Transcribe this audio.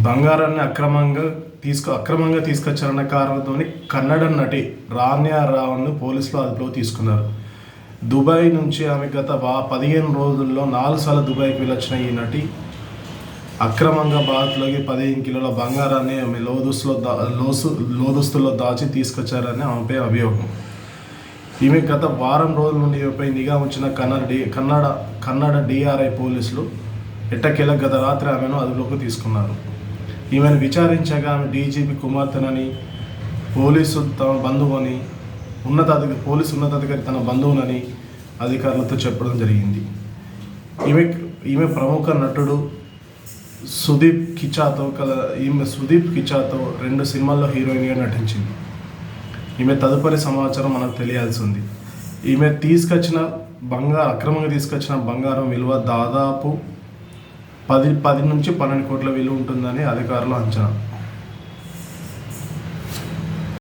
బంగారాన్ని అక్రమంగా తీసుకొచ్చారన్న కారణంతో కన్నడ నటి రాన్యా రావును పోలీసులు అదుపులో తీసుకున్నారు. దుబాయ్ నుంచి ఆమె గత 15 రోజుల్లో 4 సార్లు దుబాయ్కి వెళ్ళొచ్చిన ఈ నటి అక్రమంగా భారత్లోకి 15 కిలోల బంగారాన్ని ఆమె లోదుస్తుల్లో దాచి తీసుకొచ్చారని ఆమెపై అభియోగం. ఈమె గత వారం రోజుల నుండి ఈమెపై నిఘా ఉంచిన కన్నడ DRI పోలీసులు ఎట్టకేలకు గత రాత్రి ఆమెను అదుపులోకి తీసుకున్నారు. ఈమెను విచారించగా ఆమె DGP కుమార్తెనని, పోలీసు ఉన్నతాధికారి తన బంధువునని అధికారులతో చెప్పడం జరిగింది. ఈమె ప్రముఖ నటుడు సుదీప్ కిచాతో 2 సినిమాల్లో హీరోయిన్గా నటించింది. ఈమె తదుపరి సమాచారం మనకు తెలియాల్సి ఉంది. ఈమె అక్రమంగా తీసుకొచ్చిన బంగారం విలువ దాదాపు 10 నుంచి 12 కోట్ల విలువ ఉంటుందని అధికారులు అంచనా.